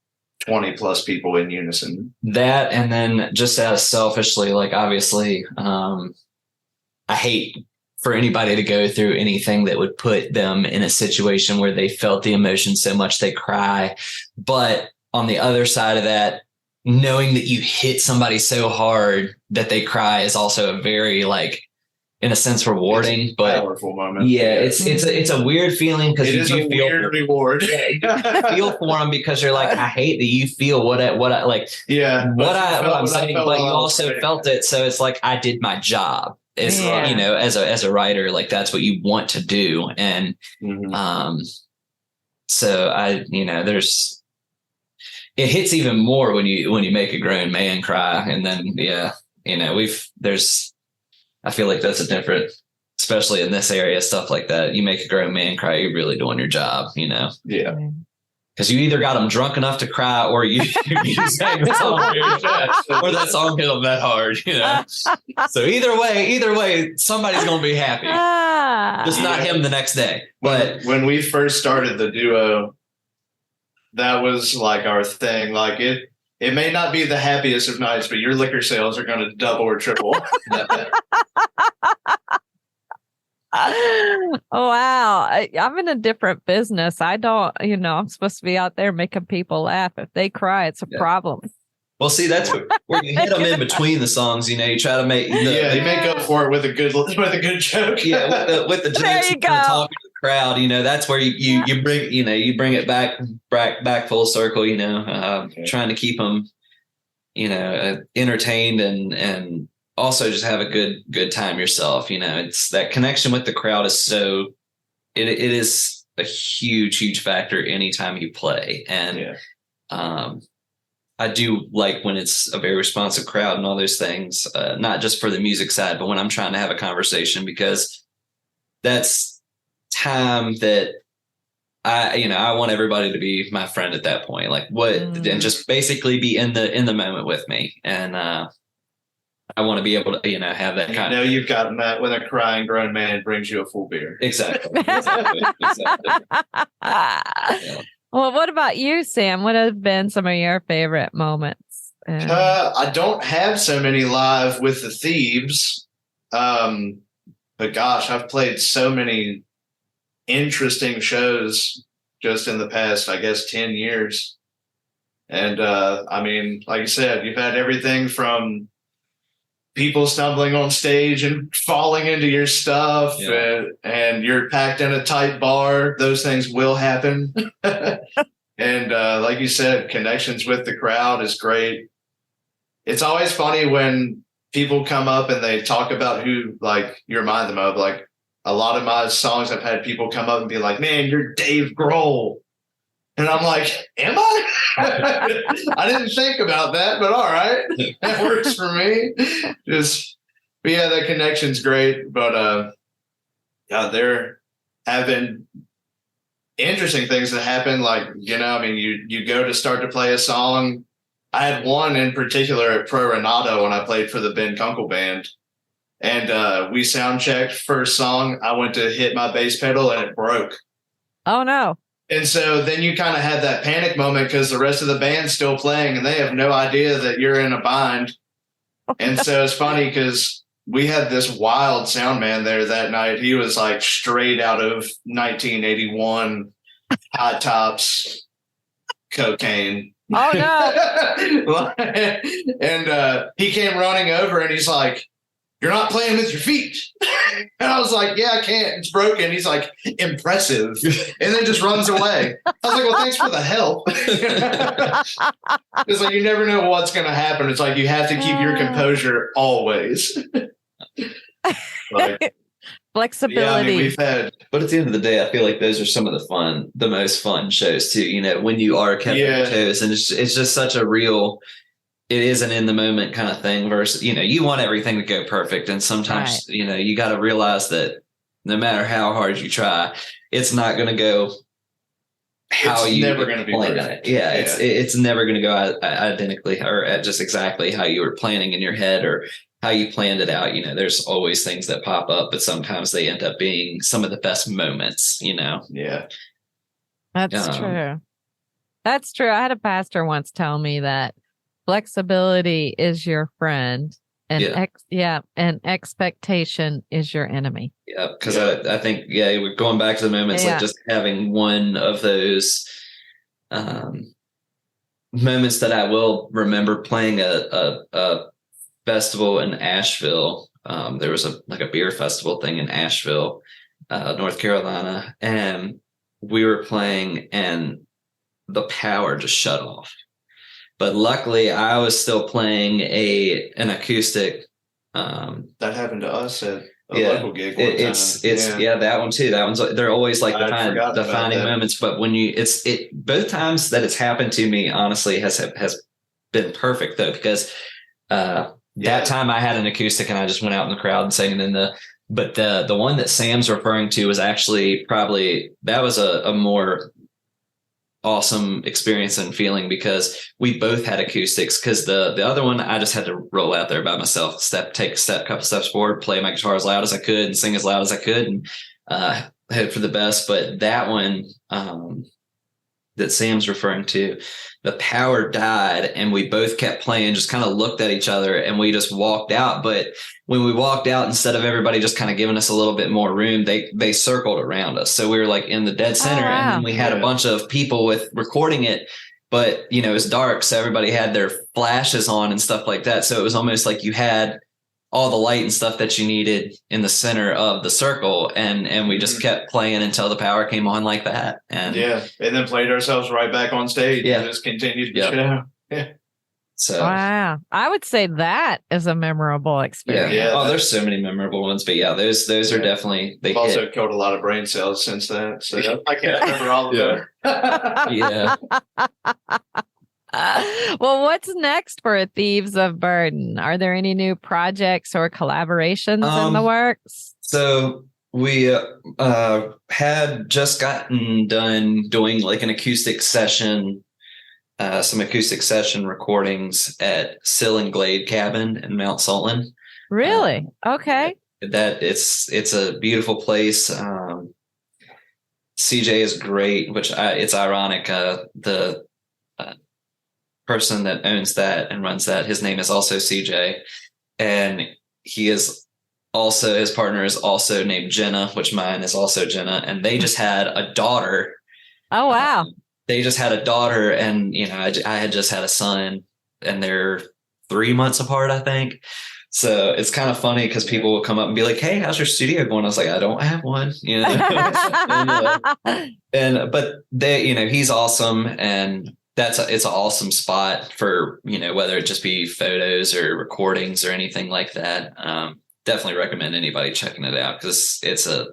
20 plus people in unison. That, and then just as selfishly, like obviously, I hate for anybody to go through anything that would put them in a situation where they felt the emotion so much they cry. But on the other side of that, knowing that you hit somebody so hard that they cry is also a very, like, in a sense, rewarding, it's a powerful moment. Yeah, it's a weird feeling because you do feel weird reward. You feel for them because you're like, I hate that you feel what I like. Yeah, what I'm saying, but you also felt it, so it's like I did my job. It's as a writer, like that's what you want to do, and so there's it hits even more when you make a grown man cry, and then I feel like that's a different, especially in this area, stuff like that. You make a grown man cry, you're really doing your job, Yeah. Because you either got them drunk enough to cry, or you sang the song or that song hit them that hard, So either way, somebody's gonna be happy. Just not him the next day. But when we first started the duo, that was like our thing. Like it may not be the happiest of nights, but your liquor sales are going to double or triple. Oh, wow. I'm in a different business. I don't, I'm supposed to be out there making people laugh. If they cry, it's a problem. Well, see, that's where you hit them in between the songs. You try to make. You make up for it with a good joke. Yeah, with the jokes. There you go. Talking to the crowd. That's where you bring you bring it back full circle. Trying to keep them, entertained and also just have a good time yourself. It's that connection with the crowd is so. It is a huge factor anytime you play, and I do like when it's a very responsive crowd and all those things, not just for the music side, but when I'm trying to have a conversation, because that's time that I want everybody to be my friend at that point. Like and just basically be in the moment with me. And I want to be able to, have that kind of. You've gotten that when a crying grown man brings you a full beer. Exactly. Yeah. Well, what about you, Sam? What have been some of your favorite moments? I don't have so many live with the Thieves. But gosh, I've played so many interesting shows just in the past, I guess, 10 years. And like you said, you've had everything from people stumbling on stage and falling into your stuff, and you're packed in a tight bar. Those things will happen. And like you said, connections with the crowd is great. It's always funny when people come up and they talk about who like you remind them of. Like a lot of my songs, I've had people come up and be like, "Man, you're Dave Grohl." And I'm like, am I? I didn't think about that, but all right. That works for me. The connection's great. But there have been interesting things that happen. Like, you go to start to play a song. I had one in particular at Pro Renato when I played for the Ben Kunkel Band. And we sound checked first song. I went to hit my bass pedal and it broke. Oh, no. And so then you kind of have that panic moment because the rest of the band's still playing and they have no idea that you're in a bind. And so it's funny because we had this wild sound man there that night. He was like straight out of 1981 High Tops cocaine. Oh, no. And he came running over and he's like, "You're not playing with your feet." And I was like, "Yeah, I can't. It's broken." He's like, "Impressive." And then just runs away. I was like, "Well, thanks for the help." It's like, you never know what's going to happen. It's like, you have to keep your composure always. Flexibility. We've had. But at the end of the day, I feel like those are some of the most fun shows too, when you are kept on your toes. And it's just such a real, it is an in the moment kind of thing versus, you want everything to go perfect. And sometimes, you got to realize that no matter how hard you try, it's not going to go how it's you never going to be perfect. It's never going to go identically or at just exactly how you were planning in your head or how you planned it out. There's always things that pop up, but sometimes they end up being some of the best moments, Yeah. That's true. That's true. I had a pastor once tell me that flexibility is your friend and and expectation is your enemy. Yeah. Cause I think, we're going back to the moments like just having one of those, moments that I will remember playing a festival in Asheville. There was a beer festival thing in Asheville, North Carolina, and we were playing and the power just shut off. But luckily I was still playing an acoustic. That happened to us at a local gig. That one too. That one's they're always like defining moments. But when both times that it's happened to me, honestly has been perfect though, because that time I had an acoustic and I just went out in the crowd and sang it in but the one that Sam's referring to was actually that was a more awesome experience and feeling because we both had acoustics, because the other one I just had to roll out there by myself, take a couple steps forward, play my guitar as loud as I could and sing as loud as I could and hope for the best. But that one that Sam's referring to, the power died and we both kept playing, just kind of looked at each other and we just walked out. But when we walked out, instead of everybody just kind of giving us a little bit more room, they circled around us. So we were like in the dead center. Wow. And then we had a bunch of people with recording it, but you know, it was dark. So everybody had their flashes on and stuff like that. So it was almost like you had all the light and stuff that you needed in the center of the circle. And we just kept playing until the power came on like that. And then played ourselves right back on stage and just continued the show. Yeah. So wow. I would say that is a memorable experience. Yeah. Oh, there's so many memorable ones, but those are definitely, I've also killed a lot of brain cells since that. So I can't remember all of them. Yeah. Well, what's next for Thieves of Burden? Are there any new projects or collaborations in the works? So we had just gotten done doing like an acoustic session, some acoustic session recordings at Sill and Glade Cabin in Mount Sultan. Really? Okay. That it's a beautiful place. CJ is great, which it's ironic. The person that owns that and runs that, his name is also CJ, and he is also, his partner is also named Jenna, which mine is also Jenna, and they just had a daughter. Oh wow. They just had a daughter, and you know, I had just had a son, and they're 3 months apart, I think. So it's kind of funny because people will come up and be like, "Hey, how's your studio going?" I was like, "I don't have one," you know. But they, you know, he's awesome, and it's an awesome spot for, you know, whether it just be photos or recordings or anything like that. Definitely recommend anybody checking it out because it's a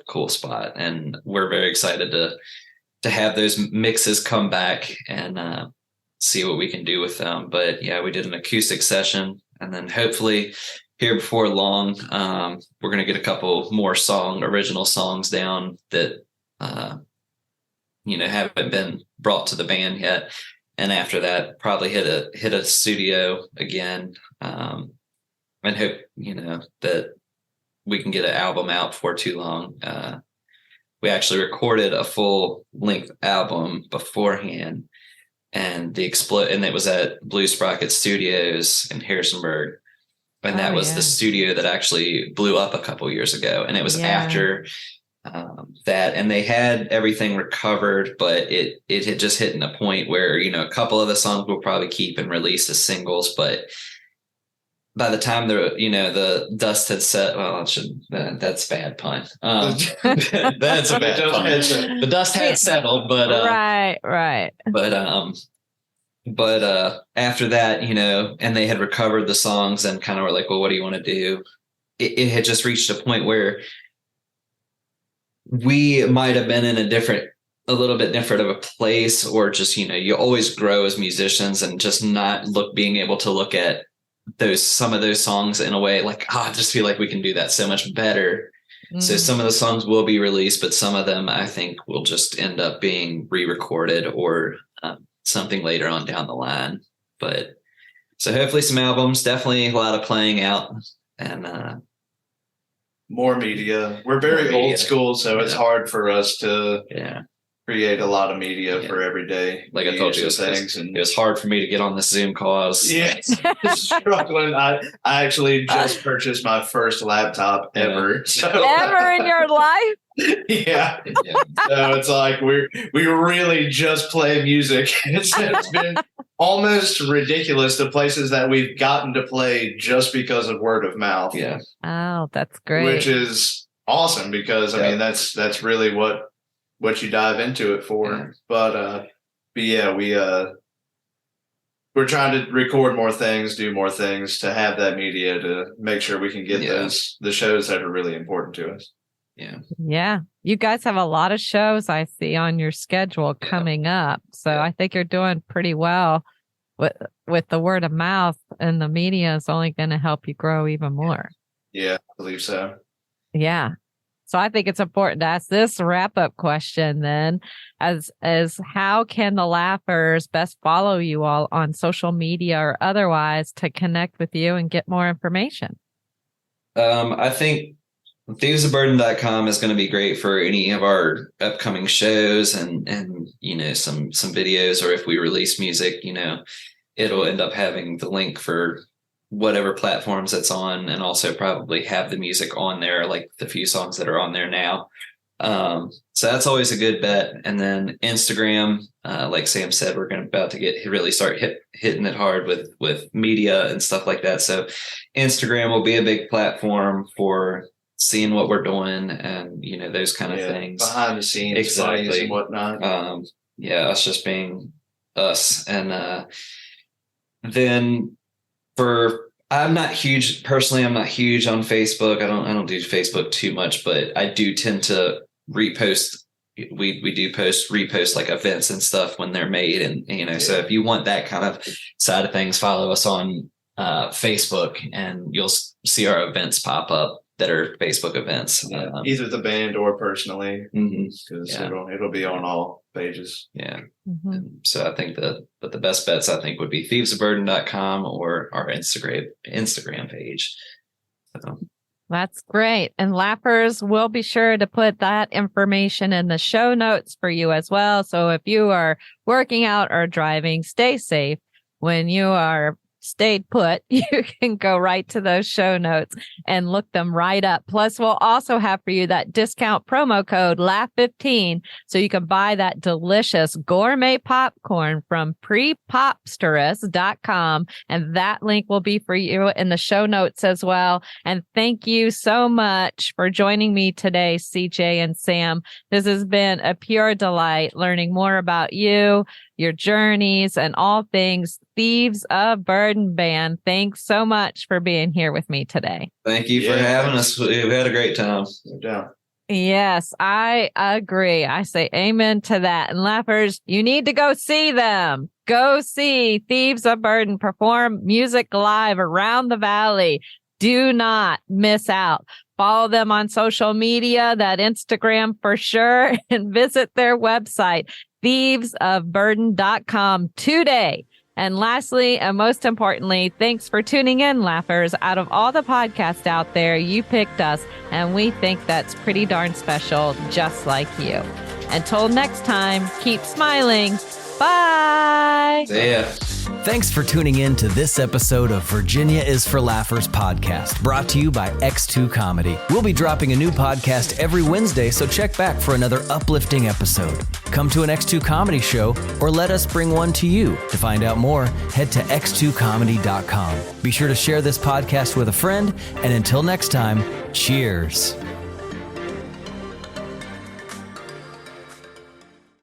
cool spot, and we're very excited to have those mixes come back and see what we can do with them. But yeah, we did an acoustic session, and then hopefully here before long, we're going to get a couple more original songs down that, you know, haven't been brought to the band yet. And after that, probably hit a studio again, and hope, you know, that we can get an album out before too long. We actually recorded a full length album beforehand, and and it was at Blue Sprocket Studios in Harrisonburg. And that was the studio that actually blew up a couple years ago. And it was after that, and they had everything recovered, but it had just hit a point where, you know, a couple of the songs we'll probably keep and release as singles, but by the time the dust had set, that's a bad pun. That's a bad pun. The dust had settled, but right. But after that, you know, and they had recovered the songs and kind of were like, well, what do you want to do? It had just reached a point where we might have been in a little bit different of a place, or just, you know, you always grow as musicians and just not being able to look at some of those songs in a way like, I just feel like we can do that so much better. So some of the songs will be released, but some of them I think will just end up being re-recorded or something later on down the line. But so hopefully some albums, definitely a lot of playing out, and more media. We're very old school, so it's hard for us to create a lot of media for every day. Like I told you, it was hard for me to get on this Zoom call. I was struggling. I actually just purchased my first laptop ever. So. Ever in your life? Yeah. So it's like we really just play music. It's been almost ridiculous the places that we've gotten to play just because of word of mouth. Yeah. Oh, that's great. Which is awesome because I mean that's really what you dive into it for. Yeah. But yeah, we're trying to record more things, do more things to have that media to make sure we can get the shows that are really important to us. Yeah. You guys have a lot of shows I see on your schedule coming up. So I think you're doing pretty well. with the word of mouth and the media is only going to help you grow even more. Yeah, I believe so. Yeah. So I think it's important to ask this wrap-up question then, as how can the Laughers best follow you all on social media or otherwise to connect with you and get more information? I think thievesofburden.com is going to be great for any of our upcoming shows and some videos, or if we release music, it'll end up having the link for whatever platforms it's on, and also probably have the music on there, like the few songs that are on there now. So that's always a good bet. And then Instagram, like Sam said, we're about to really start hitting it hard with media and stuff like that. So Instagram will be a big platform for seeing what we're doing and, those kind of things. Behind the scenes. Exactly. And whatnot. Us just being us. And then I'm not huge personally. I'm not huge on Facebook. I don't do Facebook too much, but I do tend to repost. We do repost like events and stuff when they're made. And, so if you want that kind of side of things, follow us on Facebook and you'll see our events pop up that are Facebook events. Either the band or personally, because it'll be on all pages. Yeah. Mm-hmm. So I think the best bets would be thievesofburden.com or our Instagram page. So. That's great. And Laughers will be sure to put that information in the show notes for you as well. So if you are working out or driving, stay safe. When you are stayed put, you can go right to those show notes and look them right up. Plus, we'll also have for you that discount promo code LAUGH15, so you can buy that delicious gourmet popcorn from prepopsterous.com. And that link will be for you in the show notes as well. And thank you so much for joining me today, CJ and Sam. This has been a pure delight learning more about you, your journeys, and all things Thieves of Burden Band. Thanks so much for being here with me today. Thank you for having us. We've had a great time. No doubt. Yes, I agree. I say amen to that. And Laughers, you need to go see them. Go see Thieves of Burden perform music live around the valley. Do not miss out. Follow them on social media, that Instagram for sure, and visit their website, thievesofburden.com today. And lastly, and most importantly, thanks for tuning in, Laughers. Out of all the podcasts out there, you picked us, and we think that's pretty darn special, just like you. Until next time, keep smiling. Bye. See ya. Thanks for tuning in to this episode of Virginia is for Laughers podcast, brought to you by X2 Comedy. We'll be dropping a new podcast every Wednesday, so check back for another uplifting episode. Come to an X2 Comedy show or let us bring one to you. To find out more, head to x2comedy.com. Be sure to share this podcast with a friend, and until next time, cheers.